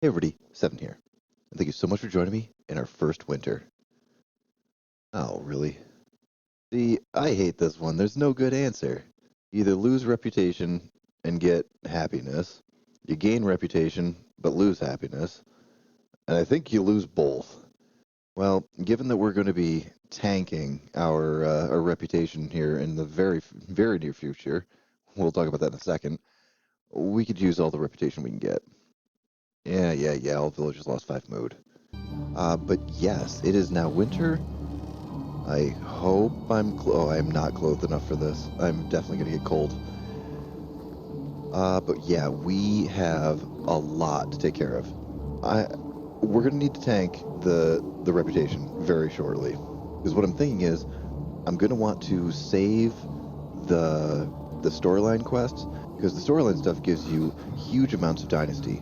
Hey everybody, Seven here, and thank you so much for joining me in our first winter. Oh, really? See, I hate this one. There's no good answer. You either lose reputation and get happiness, you gain reputation but lose happiness, and I think you lose both. Well, given that we're going to be tanking our reputation here in the very near future, we'll talk about that in a second. We could use all the reputation we can get. Yeah. All villagers lost 5 mood. But yes, it is now winter. I hope oh, I'm not clothed enough for this. I'm definitely gonna get cold. But yeah, we have a lot to take care of. I We're gonna need to tank the reputation very shortly. Because what I'm thinking is I'm gonna want to save the storyline quests because the storyline stuff gives you huge amounts of dynasty.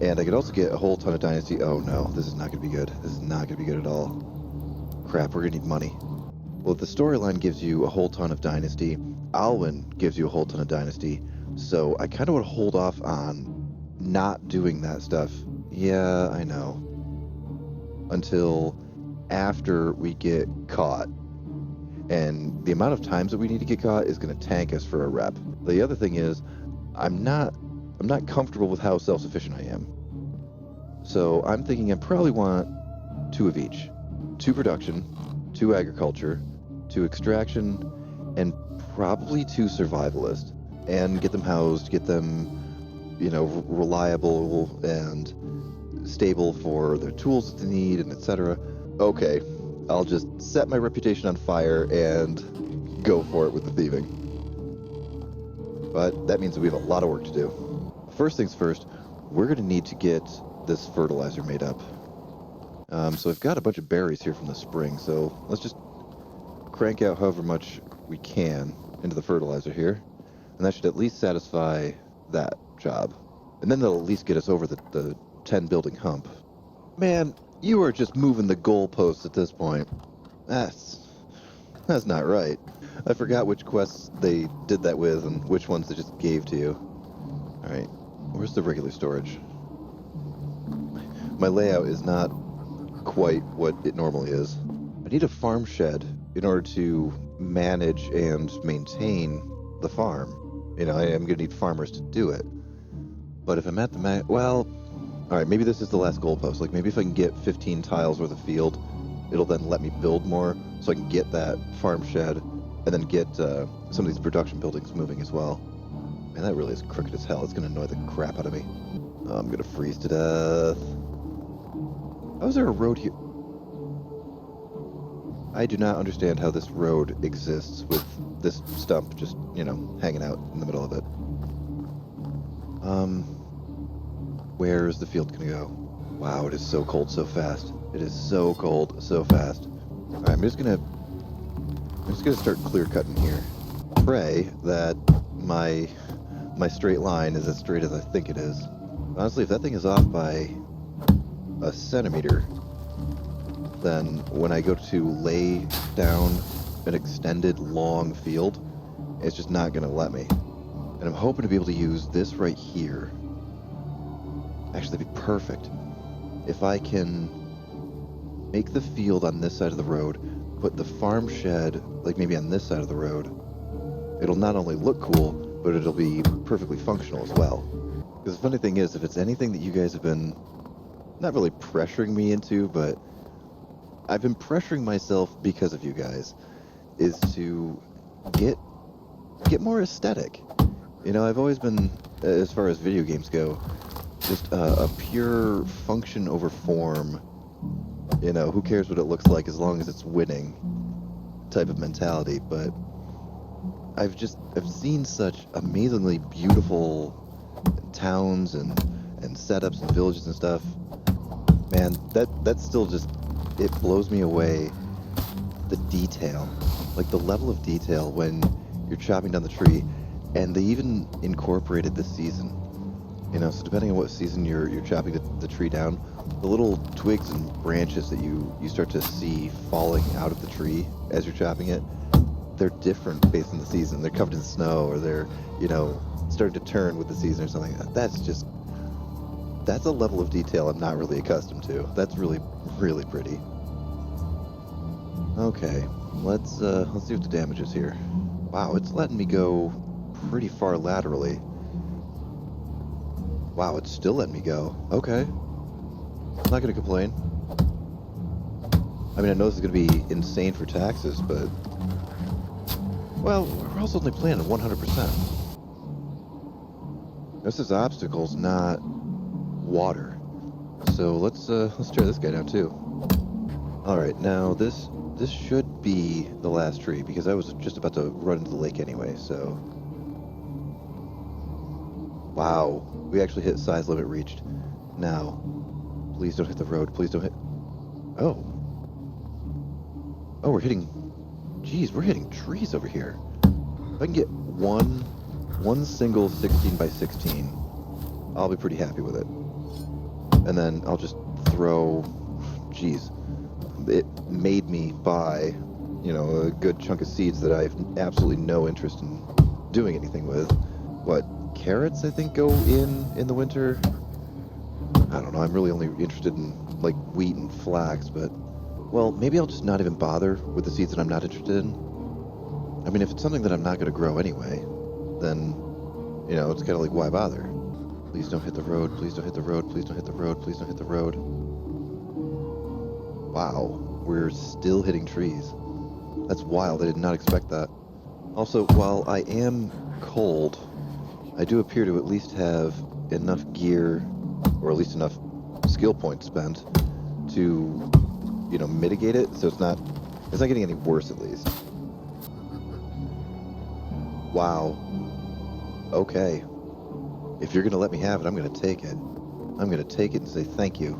And I could also get a whole ton of dynasty. Oh no, this is not gonna be good. This is not gonna be good at all. Crap, we're gonna need money. Well, the storyline gives you a whole ton of Dynasty. Alwyn gives you a whole ton of Dynasty. So I kind of want to hold off on not doing that stuff. Yeah, I know. Until after we get caught. And the amount of times that we need to get caught is going to tank us for a rep. The other thing is, I'm not I'm not comfortable with how self-sufficient I am. So I'm thinking I probably want two of each. Two production, two agriculture, two extraction, and probably two survivalist. And get them housed, get them, reliable and stable for their tools that they need, and etc. Okay, I'll just set my reputation on fire and go for it with the thieving. But that means that we have a lot of work to do. First things first, we're going to need to get this fertilizer made up. So I've got a bunch of berries here from the spring, so let's just crank out however much we can into the fertilizer here, and that should at least satisfy that job. And then they'll at least get us over the 10 building hump. Man, you are just moving the goalposts at this point. That's that's not right. I forgot which quests they did that with and which ones they just gave to you. Alright, where's the regular storage? My layout is not quite what it normally is. I need a farm shed in order to manage and maintain the farm. I am going to need farmers to do it. But if I'm at the well, all right, maybe this is the last goalpost. Like maybe if I can get 15 tiles worth of field, it'll then let me build more so I can get that farm shed and then get some of these production buildings moving as well. Man, that really is crooked as hell. It's going to annoy the crap out of me. Oh, I'm going to freeze to death. How is there a road here? I do not understand how this road exists with this stump just, hanging out in the middle of it. Where's the field gonna go? Wow, it is so cold so fast. It is so cold so fast. Alright, I'm just gonna start clear cutting here. Pray that my straight line is as straight as I think it is. Honestly, if that thing is off by a centimeter, then when I go to lay down an extended long field, it's just not going to let me. And I'm hoping to be able to use this right here. Actually, that'd be perfect. If I can make the field on this side of the road, put the farm shed, like maybe on this side of the road, it'll not only look cool, but it'll be perfectly functional as well. Because the funny thing is, if it's anything that you guys have been not really pressuring me into, but I've been pressuring myself because of you guys, is to get more aesthetic. I've always been, as far as video games go, just a pure function over form. Who cares what it looks like as long as it's winning type of mentality. But I've seen such amazingly beautiful towns and setups and villages and stuff. Man, that's still just, it blows me away. The detail, like the level of detail when you're chopping down the tree, and they even incorporated the season. So depending on what season you're chopping the tree down, the little twigs and branches that you start to see falling out of the tree as you're chopping it, they're different based on the season. They're covered in snow, or they're starting to turn with the season or something like that. That's just, that's a level of detail I'm not really accustomed to. That's really, really pretty. Okay, let's see what the damage is here. Wow, it's letting me go pretty far laterally. Wow, it's still letting me go. Okay. I'm not gonna complain. I mean, I know this is gonna be insane for taxes, but... Well, we're also only playing at 100%. This is obstacles, not water. So let's tear this guy down too. Alright, now this should be the last tree, because I was just about to run into the lake anyway, so... Wow, we actually hit size limit reached. Now, please don't hit the road, please don't hit... Oh. Oh, we're hitting... Jeez, we're hitting trees over here. If I can get one single 16 by 16, I'll be pretty happy with it. And then I'll just throw... Jeez. It made me buy, you know, a good chunk of seeds that I have absolutely no interest in doing anything with. What, carrots, I think, go in the winter? I don't know, I'm really only interested in, like, wheat and flax, but... Well, maybe I'll just not even bother with the seeds that I'm not interested in. I mean, if it's something that I'm not going to grow anyway, then, you know, it's kind of like, why bother? Please don't hit the road, please don't hit the road, please don't hit the road, please don't hit the road. Wow, we're still hitting trees. That's wild, I did not expect that. Also, while I am cold, I do appear to at least have enough gear, or at least enough skill points spent, to, you know, mitigate it, so it's not getting any worse at least. Wow. Okay. If you're gonna let me have it, I'm gonna take it. I'm gonna take it and say thank you.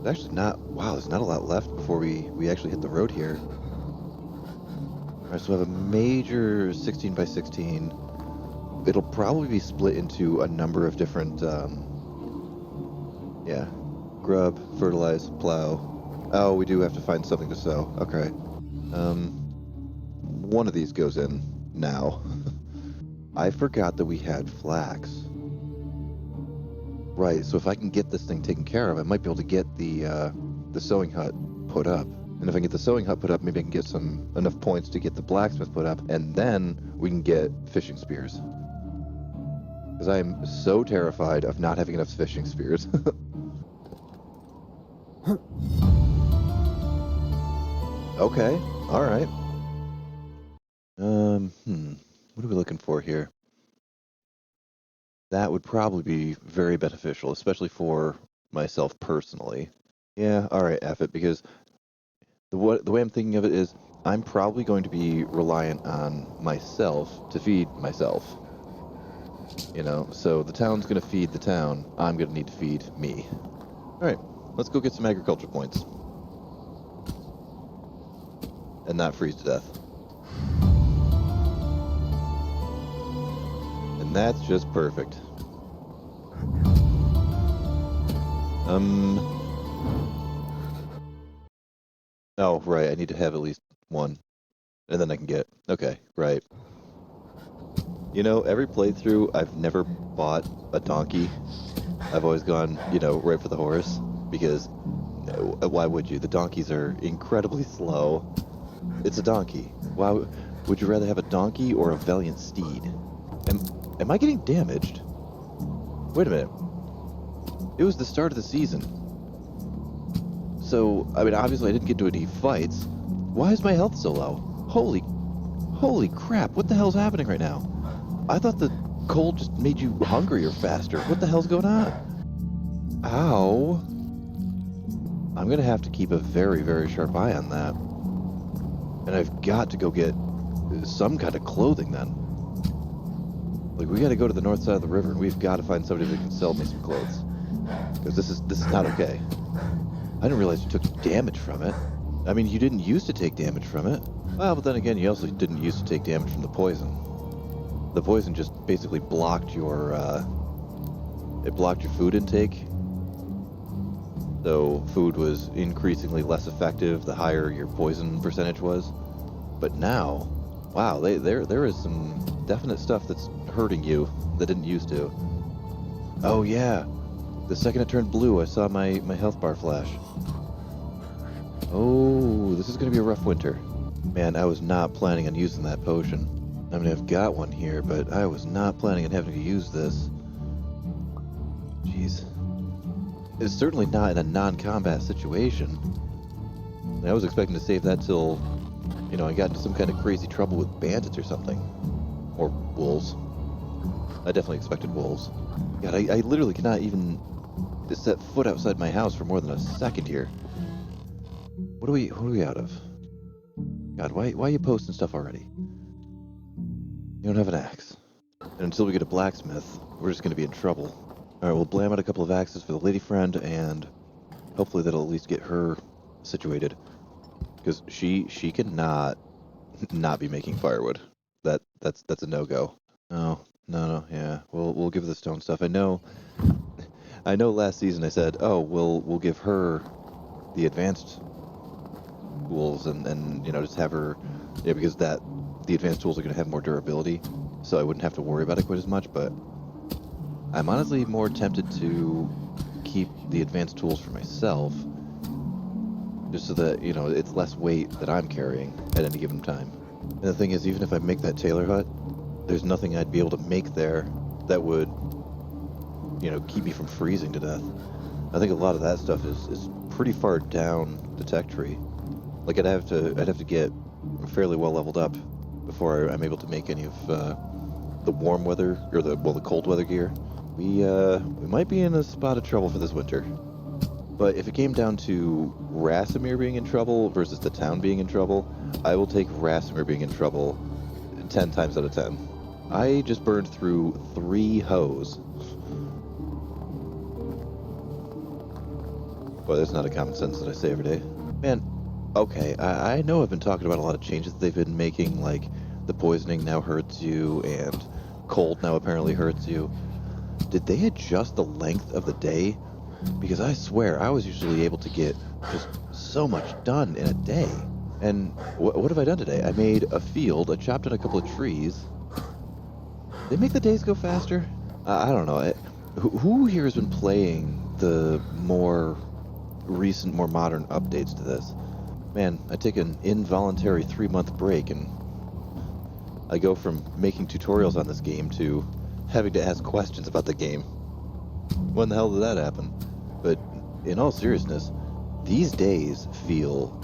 There's actually not... Wow, there's not a lot left before we actually hit the road here. Alright, so we have a major 16 by 16. It'll probably be split into a number of different, yeah. Grub, fertilize, plow. Oh, we do have to find something to sow. Okay. One of these goes in now. I forgot that we had flax. Right, so if I can get this thing taken care of, I might be able to get the sewing hut put up. And if I can get the sewing hut put up, maybe I can get enough points to get the blacksmith put up, and then we can get fishing spears. Because I am so terrified of not having enough fishing spears. Okay, alright. What are we looking for here? That would probably be very beneficial, especially for myself personally. Yeah, alright, F it, because the way I'm thinking of it is I'm probably going to be reliant on myself to feed myself. You know, so the town's going to feed the town, I'm going to need to feed me. Alright, let's go get some agriculture points. And not freeze to death. And that's just perfect. Oh, right, I need to have at least one. And then I can get... Okay, right. You know, every playthrough, I've never bought a donkey. I've always gone, you know, right for the horse. Because, why would you? The donkeys are incredibly slow. It's a donkey. Why would you rather have a donkey or a valiant steed? Am I getting damaged? Wait a minute. It was the start of the season. So, I mean, obviously I didn't get into any fights. Why is my health so low? Holy crap, what the hell's happening right now? I thought the cold just made you hungrier faster. What the hell's going on? Ow. I'm gonna have to keep a very, very sharp eye on that. And I've got to go get some kind of clothing then. Like, we gotta go to the north side of the river and we've got to find somebody that can sell me some clothes. Because this is not okay. I didn't realize you took damage from it. I mean, you didn't used to take damage from it. Well, but then again, you also didn't used to take damage from the poison. The poison just basically blocked your, it blocked your food intake. So food was increasingly less effective the higher your poison percentage was. But now, wow, there is some definite stuff that's hurting you that didn't used to. Oh yeah, the second it turned blue, I saw my health bar flash. Oh, this is gonna be a rough winter. Man, I was not planning on using that potion. I mean, I've got one here, but I was not planning on having to use this. Jeez. It's certainly not in a non-combat situation. I was expecting to save that till, I got into some kind of crazy trouble with bandits or something. Or wolves. I definitely expected wolves. God, I literally cannot even set foot outside my house for more than a second here. What are we out of? God, why are you posting stuff already? You don't have an axe. And until we get a blacksmith, we're just going to be in trouble. Alright, we'll blam out a couple of axes for the lady friend, and hopefully that'll at least get her situated. Because she cannot not be making firewood. That's a no-go. No, yeah. We'll give her the stone stuff. I know last season I said, oh, we'll give her the advanced tools and just have her, because the advanced tools are going to have more durability, so I wouldn't have to worry about it quite as much. But I'm honestly more tempted to keep the advanced tools for myself, just so that it's less weight that I'm carrying at any given time. And the thing is, even if I make that tailor hut, there's nothing I'd be able to make there that would keep me from freezing to death. I think a lot of that stuff is pretty far down the tech tree. Like I'd have to get fairly well leveled up before I'm able to make any of the warm weather or the cold weather gear. We might be in a spot of trouble for this winter. But if it came down to Rasimir being in trouble versus the town being in trouble, I will take Rasimir being in trouble 10 times out of 10. I just burned through 3 hoes. Boy, that's not a common sentence that I say every day. Man, okay, I know I've been talking about a lot of changes they've been making, like the poisoning now hurts you, and cold now apparently hurts you. Did they adjust the length of the day? Because I swear, I was usually able to get just so much done in a day. And what have I done today? I made a field, I chopped down a couple of trees. They make the days go faster? I don't know. Who here has been playing the more recent, more modern updates to this? Man, I take an involuntary 3-month break and I go from making tutorials on this game to having to ask questions about the game. When the hell did that happen? But in all seriousness, these days feel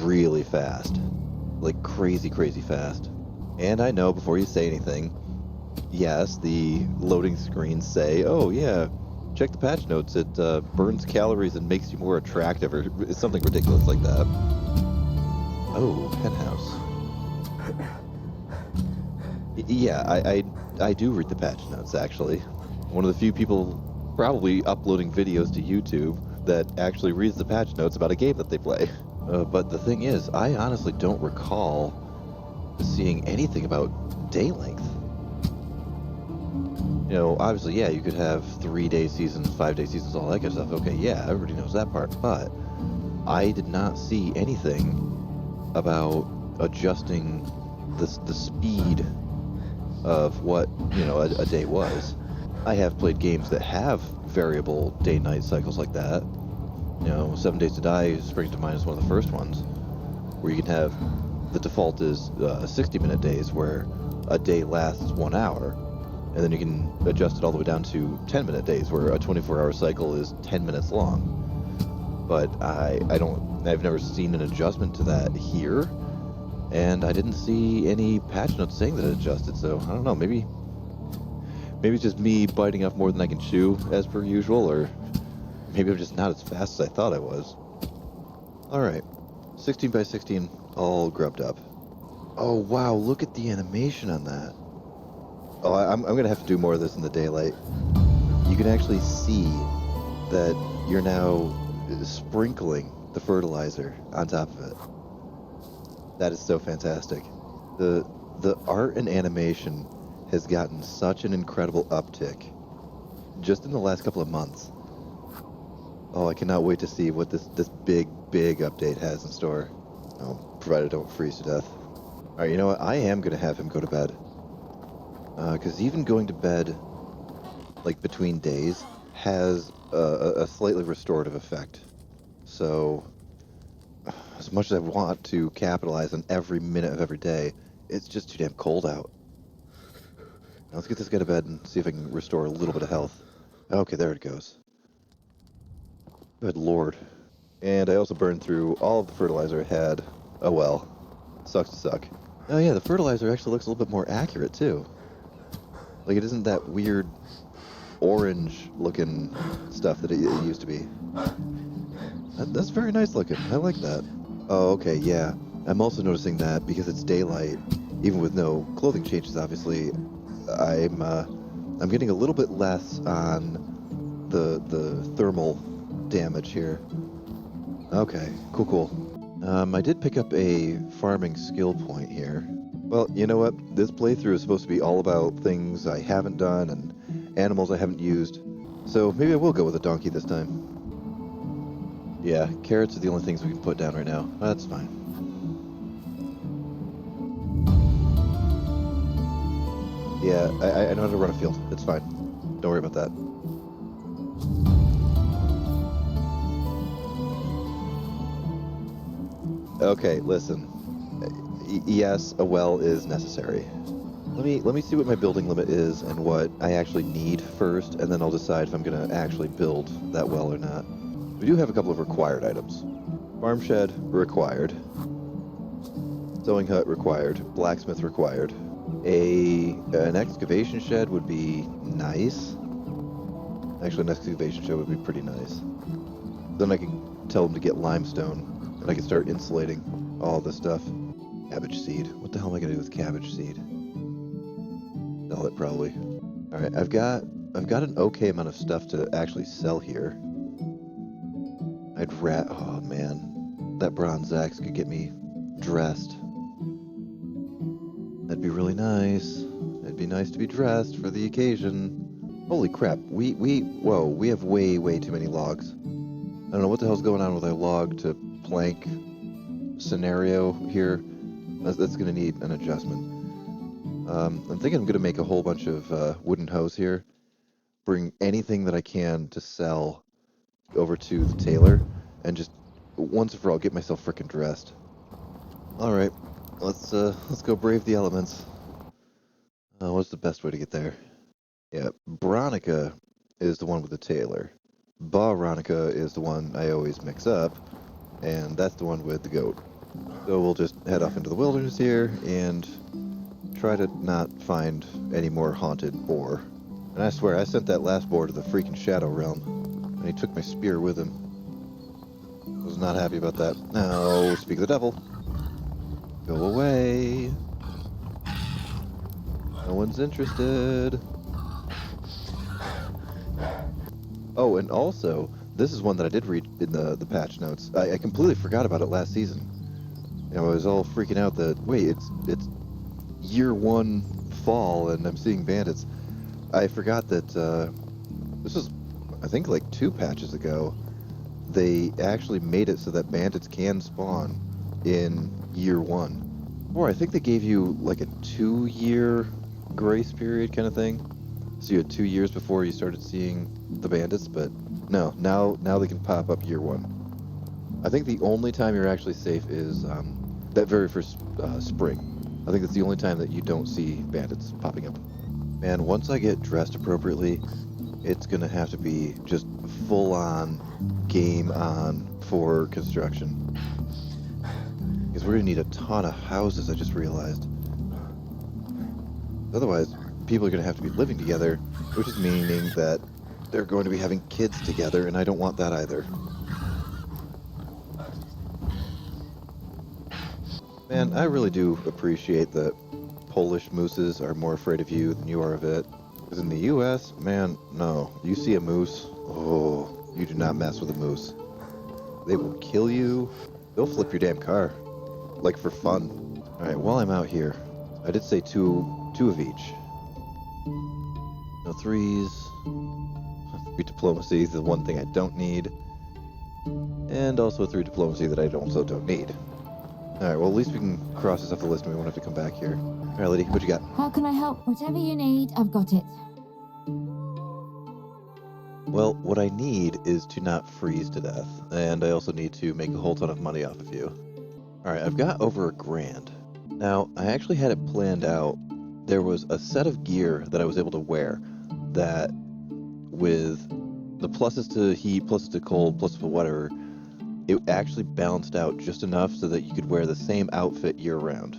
really fast. Like crazy fast. And I know before you say anything, yes, the loading screens say, oh yeah, check the patch notes, it burns calories and makes you more attractive, or something ridiculous like that. Oh, penthouse. Yeah, I do read the patch notes, actually. One of the few people probably uploading videos to YouTube that actually reads the patch notes about a game that they play. But the thing is, I honestly don't recall seeing anything about day length. Obviously, yeah, you could have 3-day seasons, 5-day seasons, all that kind of stuff. Okay, yeah, everybody knows that part. But I did not see anything about adjusting the speed of what, a day was. I have played games that have variable day-night cycles like that. 7 Days to Die springs to mind as one of the first ones, where you can have, the default is 60-minute days, where a day lasts 1 hour, and then you can adjust it all the way down to 10-minute days, where a 24-hour cycle is 10 minutes long. But I've never seen an adjustment to that here, and I didn't see any patch notes saying that it adjusted, so I don't know, maybe it's just me biting off more than I can chew, as per usual, or maybe I'm just not as fast as I thought I was. Alright, 16 by 16, all grubbed up. Oh wow, look at the animation on that. Oh, I'm gonna have to do more of this in the daylight. You can actually see that you're now sprinkling the fertilizer on top of it. That is so fantastic. The art and animation has gotten such an incredible uptick just in the last couple of months. Oh, I cannot wait to see what this big update has in store. Oh, provided I don't freeze to death. Alright, you know what? I am going to have him go to bed. Because even going to bed, like, between days has a slightly restorative effect. So, as much as I want to capitalize on every minute of every day, it's just too damn cold out. Now let's get this guy to bed and see if I can restore a little bit of health. Okay, there it goes. Good lord. And I also burned through all of the fertilizer I had. Oh well. Sucks to suck. Oh yeah, the fertilizer actually looks a little bit more accurate too. Like it isn't that weird orange looking stuff that it used to be. That's very nice looking. I like that. Oh, okay, yeah. I'm also noticing that because it's daylight, even with no clothing changes, obviously, I'm getting a little bit less on the thermal damage here. Okay, cool. I did pick up a farming skill point here. Well, you know what? This playthrough is supposed to be all about things I haven't done and animals I haven't used. So maybe I will go with a donkey this time. Yeah, carrots are the only things we can put down right now. That's fine. Yeah, I know how to run a field. It's fine. Don't worry about that. Okay, listen. Yes, a well is necessary. Let me see what my building limit is and what I actually need first, and then I'll decide if I'm gonna actually build that well or not. We do have a couple of required items. Farm shed required. Sewing hut required. Blacksmith required. An excavation shed would be nice. Actually, an excavation shed would be pretty nice. Then I can tell them to get limestone, and I can start insulating all this stuff. Cabbage seed. What the hell am I gonna do with cabbage seed? Sell it probably. All right, I've got an okay amount of stuff to actually sell here. Oh man, that bronze axe could get me dressed. That'd be really nice. It'd be nice to be dressed for the occasion. Holy crap, whoa, we have way too many logs. I don't know what the hell's going on with our log to plank scenario here. That's gonna need an adjustment. I'm thinking I'm gonna make a whole bunch of wooden hoes here. Bring anything that I can to sell over to the tailor, and just once and for all get myself frickin' dressed. All right, let's go brave the elements. What's the best way to get there? Yeah, Bronica is the one with the tailor. Baronica is the one I always mix up, and that's the one with the goat. So we'll just head off into the wilderness here and try to not find any more haunted boar. And I swear, I sent that last boar to the freaking Shadow Realm, and he took my spear with him. Was not happy about that. No, speak of the devil. Go away. No one's interested. Oh, and also, this is one that I did read in the patch notes. I completely forgot about it last season. You know, I was all freaking out that, wait, it's year one fall and I'm seeing bandits. I forgot that this was, I think, like 2 patches ago. They actually made it so that bandits can spawn in year 1. Or I think they gave you like a 2-year grace period kind of thing. So you had 2 years before you started seeing the bandits, but no, now they can pop up year 1. I think the only time you're actually safe is that very first spring. I think that's the only time that you don't see bandits popping up. Man, once I get dressed appropriately, it's gonna have to be just full on, game on for construction. Because we're gonna need a ton of houses, I just realized. Otherwise, people are gonna have to be living together, which is meaning that they're going to be having kids together, and I don't want that either. Man, I really do appreciate that Polish mooses are more afraid of you than you are of it. Because in the US, man, no. You see a moose, oh, you do not mess with a moose. They will kill you. They'll flip your damn car. Like for fun. Alright, while I'm out here, I did say two of each. No 3s. 3 diplomacy is the one thing I don't need. And also 3 diplomacy that I also don't need. Alright, well, at least we can cross this off the list and we won't have to come back here. Alright, lady, what you got? How can I help? Whatever you need, I've got it. Well, what I need is to not freeze to death, and I also need to make a whole ton of money off of you. Alright, I've got over $1,000. Now, I actually had it planned out. There was a set of gear that I was able to wear that, with the pluses to heat, pluses to cold, pluses to whatever, it actually balanced out just enough so that you could wear the same outfit year-round.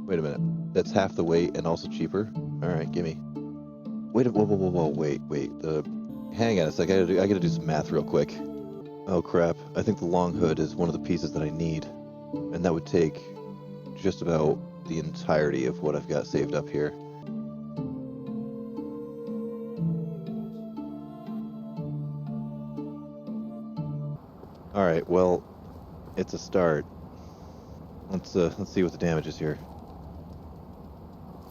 Wait a minute. That's half the weight and also cheaper? Alright, gimme. Whoa, wait. Hang on a sec, I gotta do some math real quick. Oh crap, I think the long hood is one of the pieces that I need. And that would take just about the entirety of what I've got saved up here. Alright, well, it's a start. Let's see what the damage is here.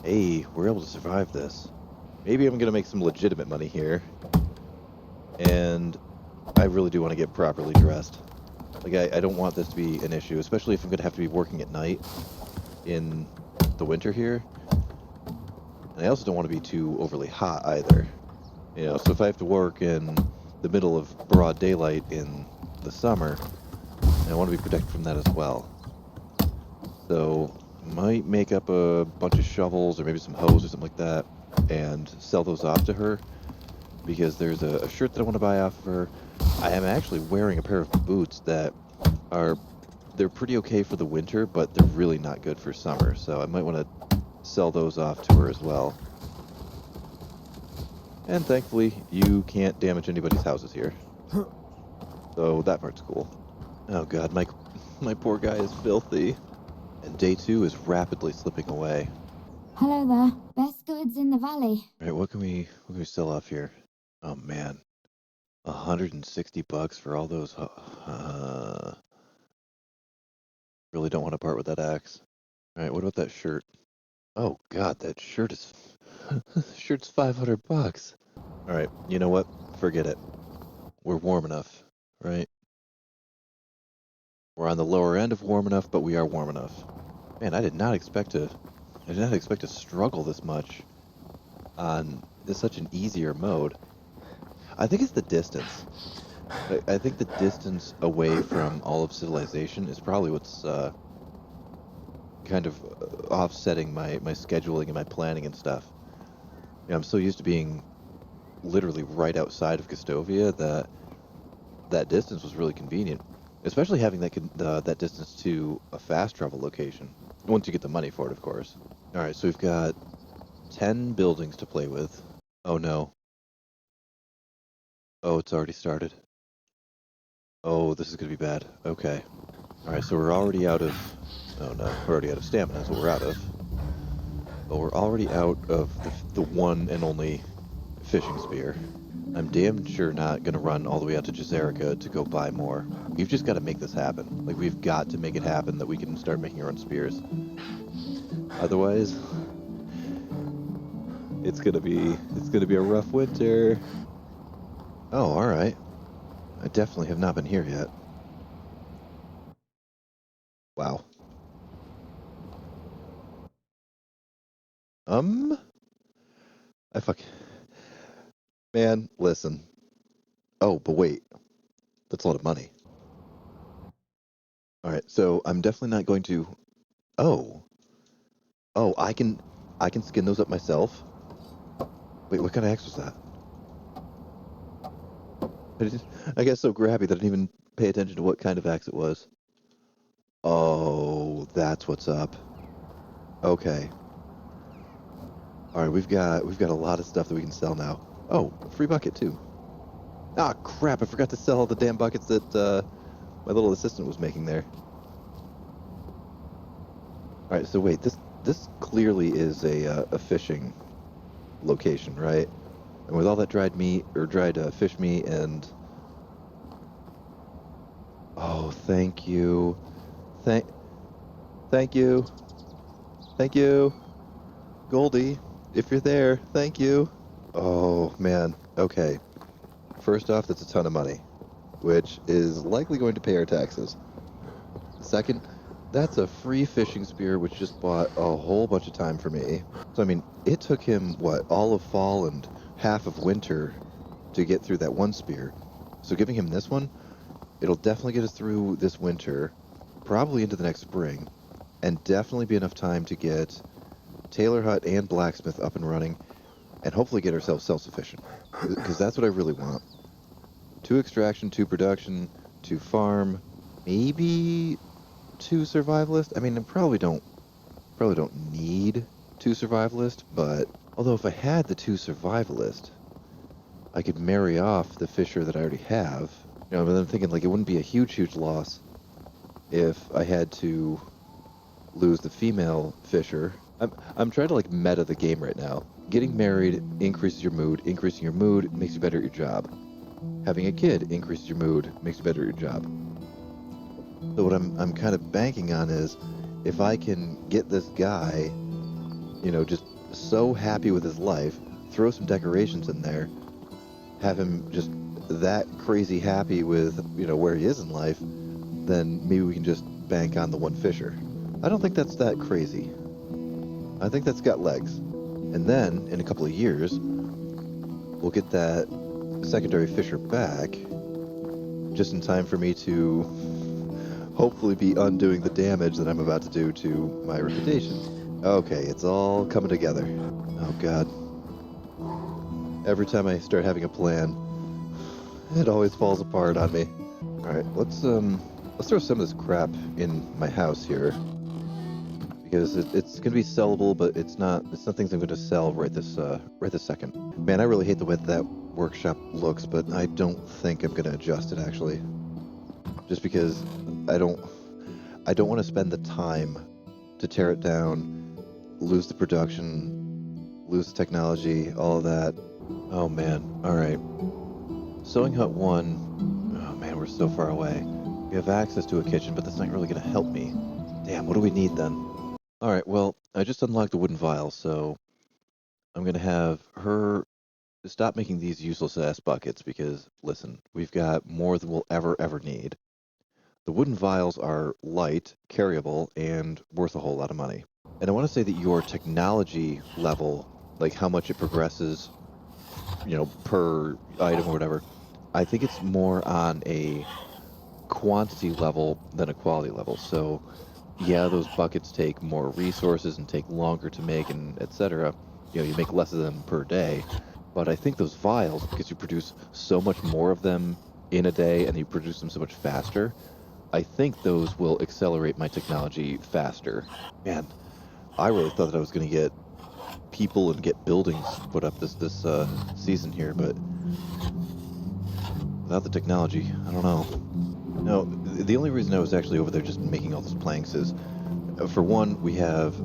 Hey, we're able to survive this. Maybe I'm gonna make some legitimate money here. And I really do want to get properly dressed. Like, I don't want this to be an issue, especially if I'm gonna have to be working at night in the winter here. And I also don't want to be too overly hot either. You know, so if I have to work in the middle of broad daylight in the summer, I want to be protected from that as well. So, might make up a bunch of shovels or maybe some hose or something like that and sell those off to her, because there's a shirt that I want to buy off of her. I am actually wearing a pair of boots that they're pretty okay for the winter, but they're really not good for summer, so I might want to sell those off to her as well. And thankfully, you can't damage anybody's houses here. So that part's cool. Oh god, my poor guy is filthy. And day 2 is rapidly slipping away. Hello there. Best goods in the valley. Alright, what can we sell off here? Oh man. $160 for all those. Really don't want to part with that axe. Alright, what about that shirt? Oh god, that shirt is shirt's $500. Alright, you know what? Forget it. We're warm enough, right? We're on the lower end of warm enough, but we are warm enough. Man, I did not expect to struggle this much on such an easier mode. I think it's the distance. I think the distance away from all of civilization is probably what's kind of offsetting my scheduling and my planning and stuff. You know, I'm so used to being literally right outside of Castovia that distance was really convenient, especially having that distance to a fast travel location. Once you get the money for it, of course. All right, so we've got 10 buildings to play with. Oh no. Oh, it's already started. Oh, this is gonna be bad. Okay. All right, so we're already out of. Oh no, we're already out of stamina. That's what we're out of. But we're already out of the one and only fishing spear. I'm damn sure not gonna run all the way out to Jazerica to go buy more. We've just got to make this happen. Like, we've got to make it happen that we can start making our own spears. Otherwise, it's gonna be a rough winter. Oh, all right. I definitely have not been here yet. Wow. I fuck. Man, listen. Oh, but wait. That's a lot of money. All right, so I'm definitely not going to. Oh. Oh, I can skin those up myself. Wait, what kind of axe was that? I got so grabby that I didn't even pay attention to what kind of axe it was. Oh, that's what's up. Okay. All right, we've got a lot of stuff that we can sell now. Oh, a free bucket too. Ah, crap! I forgot to sell all the damn buckets that my little assistant was making there. All right, so wait, this clearly is a fishing location, right? And with all that dried meat or dried fish meat and oh, thank you, thank you, Goldie, if you're there, thank you. Oh man, okay. First off, that's a ton of money, which is likely going to pay our taxes. Second, That's a free fishing spear, which just bought a whole bunch of time for me. So, I mean, it took him, what, all of fall and half of winter to get through that one spear. So giving him this one, it'll definitely get us through this winter, probably into the next spring, and definitely be enough time to get Tailor Hut and Blacksmith up and running, and hopefully get ourselves self-sufficient. Because that's what I really want. 2 extraction, 2 production, 2 farm, maybe 2 survivalist. I mean, I probably don't need 2 survivalist, but although if I had the 2 survivalist, I could marry off the fisher that I already have. You know, but I'm thinking like it wouldn't be a huge loss if I had to lose the female fisher. I'm trying to like meta the game right now. Getting married increases your mood. Increasing your mood makes you better at your job. Having a kid increases your mood, makes you better at your job. So what I'm kind of banking on is if I can get this guy, you know, just so happy with his life, throw some decorations in there, have him just that crazy happy with, you know, where he is in life, then maybe we can just bank on the one fisher. I don't think that's that crazy. I think that's got legs. And then, in a couple of years, we'll get that secondary fisher back, just in time for me to hopefully be undoing the damage that I'm about to do to my reputation. Okay, it's all coming together. Oh god. Every time I start having a plan, it always falls apart on me. Alright, let's throw some of this crap in my house here. Because it's gonna be sellable, but it's not things I'm gonna sell right this second. Man, I really hate the way that workshop looks, but I don't think I'm gonna adjust it actually. Just because I don't want to spend the time to tear it down, lose the production, lose the technology, all of that. Oh man. Alright. Sewing Hut 1. Oh man, we're so far away. We have access to a kitchen, but that's not really gonna help me. Damn, what do we need then? Alright, well, I just unlocked the wooden vial, so I'm gonna have her stop making these useless ass buckets because, listen, we've got more than we'll ever need. The wooden vials are light, carryable, and worth a whole lot of money. And I want to say that your technology level, like how much it progresses, you know, per item or whatever, I think it's more on a quantity level than a quality level. So yeah, those buckets take more resources and take longer to make and etc. You know, you make less of them per day. But I think those vials, because you produce so much more of them in a day and you produce them so much faster, I think those will accelerate my technology faster. Man, I really thought that I was going to get people and get buildings put up this season here, but without the technology, I don't know. No, the only reason I was actually over there just making all those planks is, for one, we have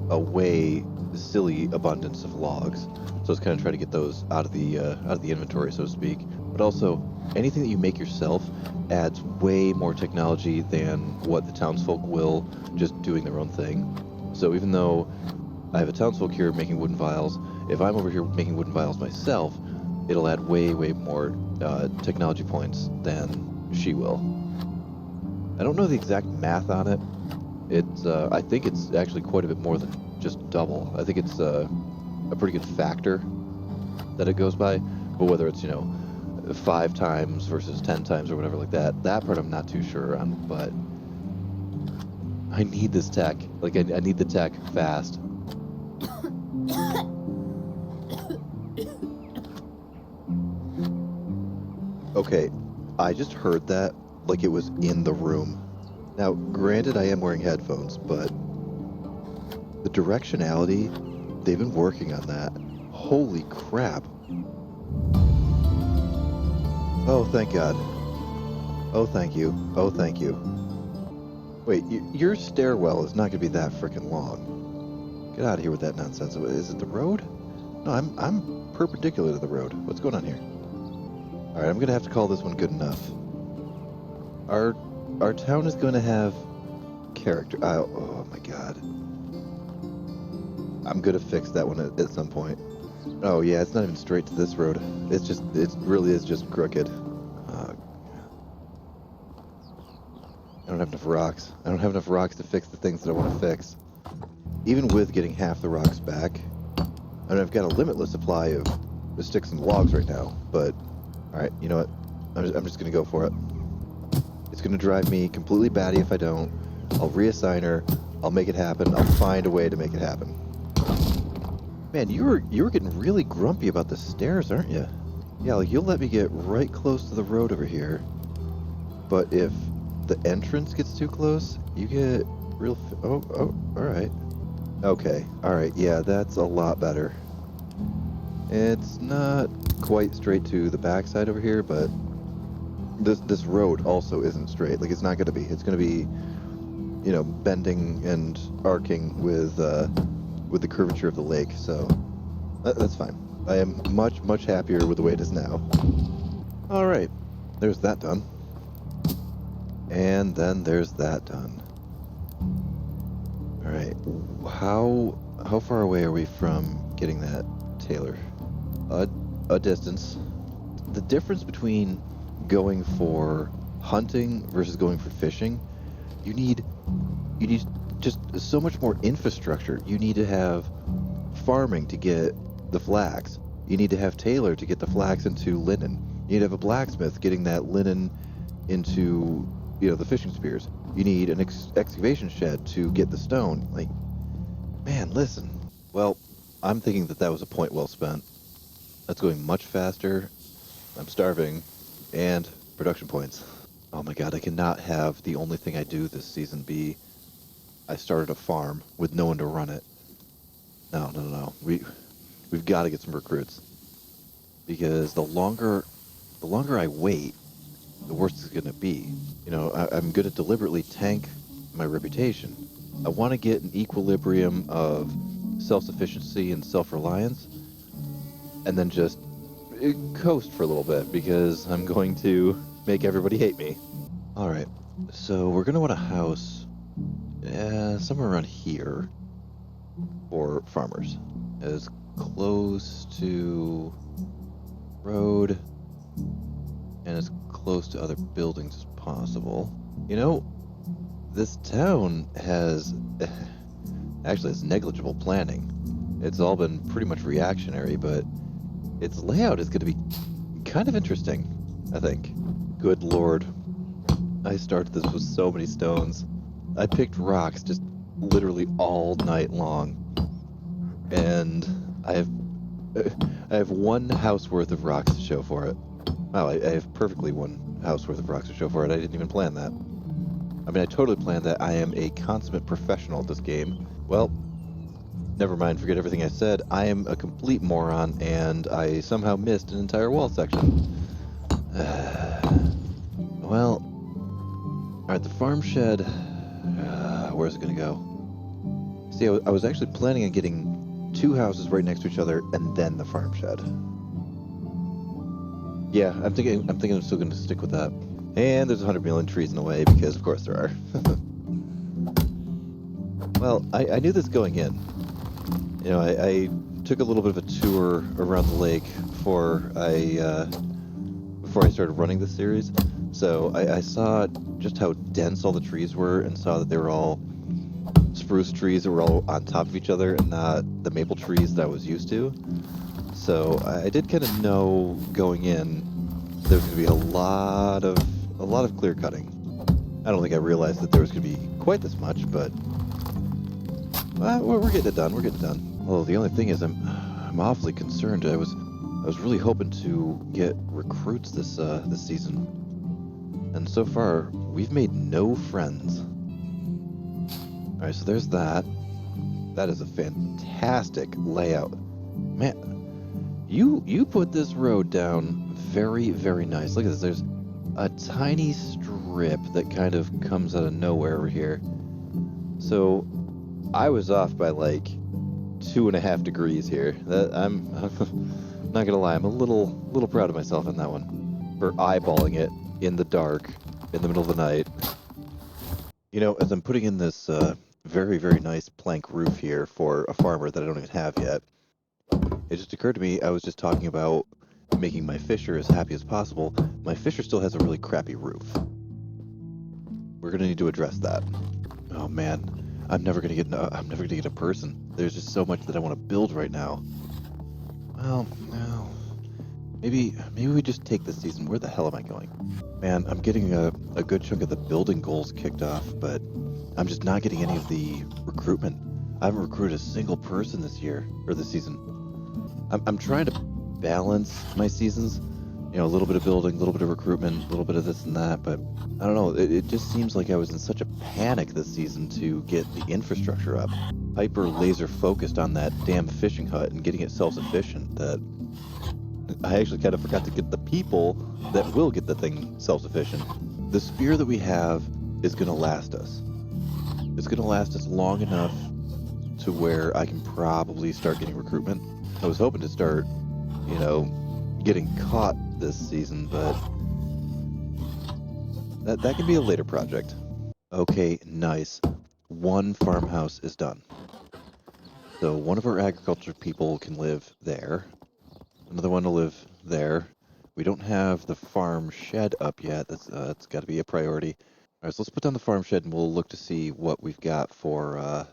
a way silly abundance of logs, so I was kind of trying to get those out of the inventory, so to speak. But also, anything that you make yourself adds way more technology than what the townsfolk will just doing their own thing. So even though I have a townsfolk here making wooden vials, if I'm over here making wooden vials myself, it'll add way more technology points than she will. I don't know the exact math on it. It's I think it's actually quite a bit more than just double. I think it's a pretty good factor that it goes by. But whether it's, you know, 5 times versus 10 times or whatever like that part I'm not too sure on. But I need this tech. Like, I need the tech fast. Okay, I just heard that like it was in the room. Now, granted, I am wearing headphones, but the directionality, they've been working on that. Holy crap. Oh, thank God. Oh, thank you. Oh, thank you. Wait, your stairwell is not going to be that freaking long. Get out of here with that nonsense. Is it the road? No, I'm perpendicular to the road. What's going on here? All right, I'm going to have to call this one good enough. Our town is going to have character. Oh my God. I'm going to fix that one at some point. Oh yeah, it's not even straight to this road. It really is just crooked. I don't have enough rocks. I don't have enough rocks to fix the things that I want to fix. Even with getting half the rocks back, I mean, I've got a limitless supply of the sticks and logs right now, but alright, you know what? I'm just gonna go for it. It's gonna drive me completely batty if I don't. I'll reassign her, I'll make it happen, I'll find a way to make it happen. Man, you were getting really grumpy about the stairs, aren't you? Yeah, like, you'll let me get right close to the road over here, but if the entrance gets too close, you get real... oh, alright. Okay, alright, yeah, that's a lot better. It's not quite straight to the backside over here, but this road also isn't straight. Like, it's not going to be. It's going to be, you know, bending and arcing with the curvature of the lake, so that's fine. I am much, much happier with the way it is now. Alright, there's that done. And then there's that done. Alright, how far away are we from getting that Taylor? A distance. The difference between going for hunting versus going for fishing, you need just so much more infrastructure. You need to have farming to get the flax. You need to have Taylor to get the flax into linen. You need to have a blacksmith getting that linen into, you know, the fishing spears. You need an excavation shed to get the stone. Like, man, listen. Well, I'm thinking that was a point well spent. That's going much faster. I'm starving. And production points. Oh my god, I cannot have the only thing I do this season be I started a farm with no one to run it. No. We've got to get some recruits. Because the longer I wait, the worse it's going to be. You know, I'm going to deliberately tank my reputation. I want to get an equilibrium of self-sufficiency and self-reliance, and then just coast for a little bit, because I'm going to make everybody hate me. Alright, so we're going to want a house somewhere around here for farmers. As close to road and as close to other buildings as possible. You know, this town has negligible planning. It's all been pretty much reactionary, but its layout is going to be kind of interesting, I think. Good lord. I started this with so many stones. I picked rocks just literally all night long. And I have one house worth of rocks to show for it. Wow, I have perfectly one house worth of rocks to show for it. I didn't even plan that. I mean, I totally planned that. I am a consummate professional at this game. Well, never mind, forget everything I said. I am a complete moron, and I somehow missed an entire wall section. Well, alright, the farm shed... where's it gonna go? See, I was actually planning on getting 2 houses right next to each other, and then the farm shed. Yeah, I'm thinking I'm still gonna stick with that. And there's 100 million trees in the way, because of course there are. Well, I knew this going in. You know, I took a little bit of a tour around the lake before I started running this series. So I saw just how dense all the trees were, and saw that they were all spruce trees that were all on top of each other, and not the maple trees that I was used to. So I did kind of know going in there was going to be a lot of clear cutting. I don't think I realized that there was going to be quite this much, but we're getting it done. We're getting it done. Although the only thing is, I'm awfully concerned. I was really hoping to get recruits this season, and so far we've made no friends. All right, so there's that. That is a fantastic layout, man. You put this road down very, very nice. Look at this. There's a tiny strip that kind of comes out of nowhere over here. So I was off by like 2.5 degrees here. I'm not gonna lie, I'm a little proud of myself on that one for eyeballing it in the dark in the middle of the night. You know, as I'm putting in this very, very nice plank roof here for a farmer that I don't even have yet, it just occurred to me, I was just talking about making my fisher as happy as possible. My fisher still has a really crappy roof. we're gonna need to address that. Oh man, I'm never gonna get a person. There's just so much that I want to build right now. Well, no. Maybe we just take this season. Where the hell am I going? Man, I'm getting a good chunk of the building goals kicked off, but I'm just not getting any of the recruitment. I haven't recruited a single person this year, or this season. I'm trying to balance my seasons. You know, a little bit of building, a little bit of recruitment, a little bit of this and that, but I don't know, it just seems like I was in such a panic this season to get the infrastructure up. Hyper laser focused on that damn fishing hut and getting it self-sufficient that I actually kind of forgot to get the people that will get the thing self-sufficient. The spear that we have is going to last us. It's going to last us long enough to where I can probably start getting recruitment. I was hoping to start, you know, getting caught this season, but that can be a later project. Okay, nice. One farmhouse is done. So one of our agriculture people can live there. Another one will live there. We don't have the farm shed up yet. That's got to be a priority. All right, so let's put down the farm shed and we'll look to see what we've got for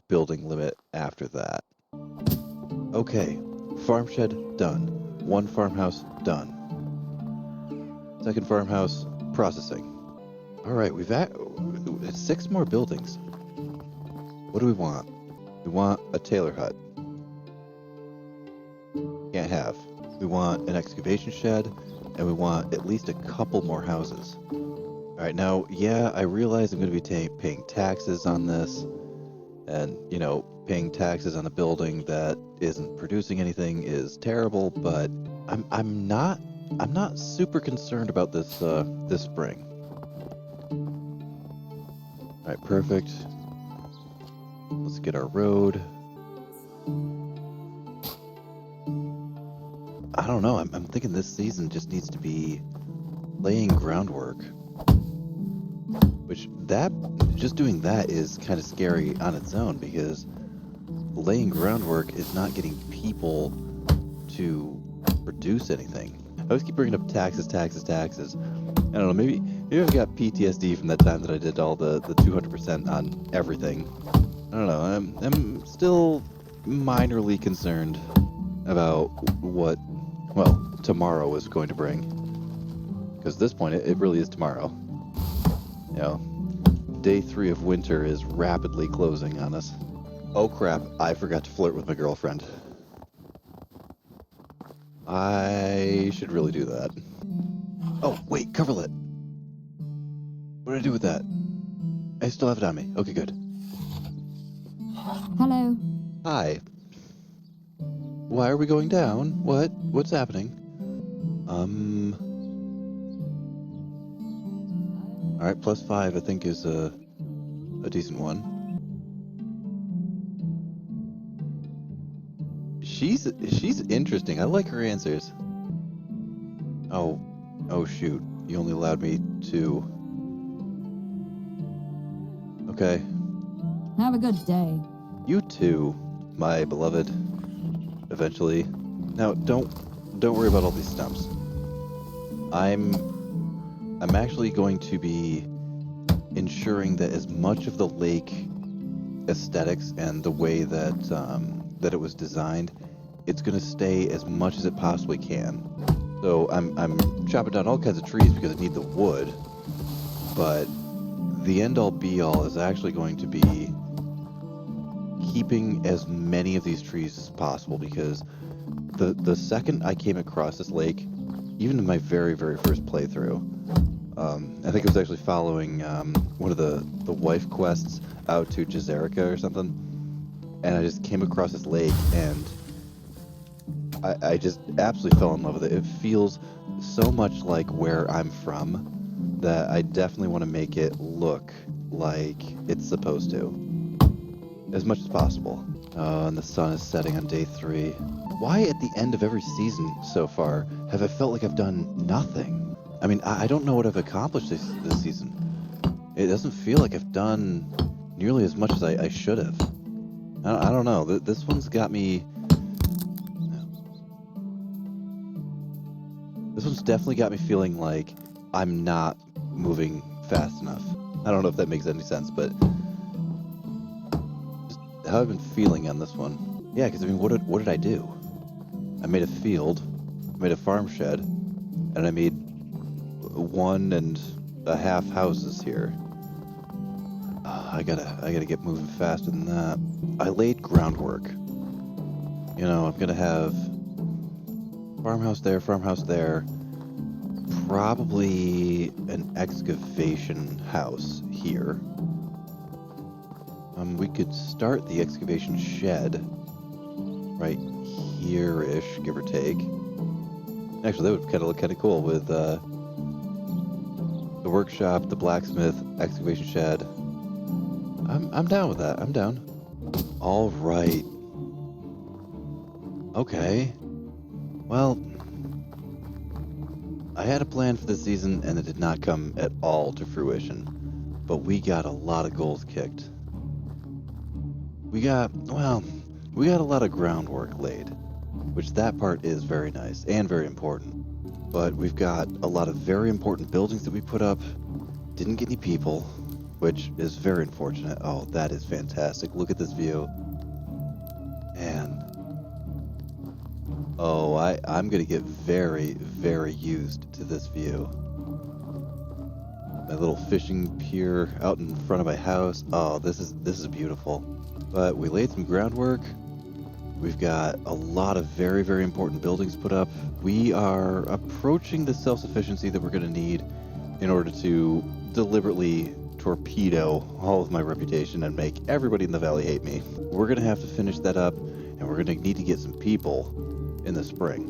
building limit after that. Okay, farm shed done. One farmhouse done. Second farmhouse processing. All right, we've at 6 more buildings. What do we want? We want a tailor hut. Can't have. We want an excavation shed, and we want at least a couple more houses. All right, now, yeah, I realize I'm going to be paying taxes on this, and, you know, paying taxes on a building that isn't producing anything is terrible, but I'm not super concerned about this this spring. All right, perfect. Let's get our road. I don't know. I'm thinking this season just needs to be laying groundwork. Which just doing that is kind of scary on its own because laying groundwork is not getting people to produce anything. I always keep bringing up taxes. I don't know. Maybe I've got PTSD from that time that I did all the 200% on everything. I don't know. I'm still minorly concerned about what, well, tomorrow is going to bring. Because at this point, it really is tomorrow. You know, day 3 of winter is rapidly closing on us. Oh crap, I forgot to flirt with my girlfriend. I should really do that. Oh, wait, coverlet. What did I do with that? I still have it on me. Okay, good. Hello. Hi. Why are we going down? What's happening? Alright, +5 I think is a decent one. She's interesting. I like her answers. Oh shoot. You only allowed me 2. Okay. Have a good day. You too, my beloved. Eventually. Now, don't worry about all these stumps. I'm actually going to be ensuring that as much of the lake aesthetics and the way that that it was designed, it's going to stay as much as it possibly can. So I'm chopping down all kinds of trees because I need the wood, but the end-all be-all is actually going to be keeping as many of these trees as possible because the second I came across this lake, even in my very, very first playthrough, I think it was actually following one of the wife quests out to Jazerica or something, and I just came across this lake and I just absolutely fell in love with it. It feels so much like where I'm from that I definitely want to make it look like it's supposed to, as much as possible. And the sun is setting on day 3. Why at the end of every season so far have I felt like I've done nothing? I mean, I don't know what I've accomplished this season. It doesn't feel like I've done nearly as much as I should have. I don't know. This one's got me... This one's definitely got me feeling like I'm not moving fast enough. I don't know if that makes any sense, but just how I've been feeling on this one. Yeah, because I mean, what did I do? I made a field, I made a farm shed, and I made 1.5 houses here. I gotta get moving faster than that. I laid groundwork. You know, I'm gonna have farmhouse there, probably an excavation house here. We could start the excavation shed right here-ish, give or take. Actually, that would kind of look kind of cool with the workshop, the blacksmith, excavation shed. I'm down with that. I'm down. All right. Okay. Well, I had a plan for this season, and it did not come at all to fruition. But we got a lot of goals kicked. We got a lot of groundwork laid, which that part is very nice and very important. But we've got a lot of very important buildings that we put up. Didn't get any people, which is very unfortunate. Oh, that is fantastic. Look at this view. And oh, I'm gonna get very, very used to this view. My little fishing pier out in front of my house. Oh, this is beautiful. But we laid some groundwork. We've got a lot of very, very important buildings put up. We are approaching the self-sufficiency that we're gonna need in order to deliberately torpedo all of my reputation and make everybody in the valley hate me. We're gonna have to finish that up, and we're gonna need to get some people in the spring.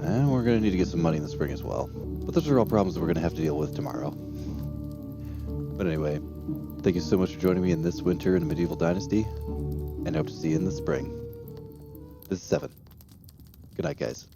And we're gonna need to get some money in the spring as well. But those are all problems that we're gonna have to deal with tomorrow. But anyway, thank you so much for joining me in this winter in Medieval Dynasty, and I hope to see you in the spring. This is 7. Good night, guys.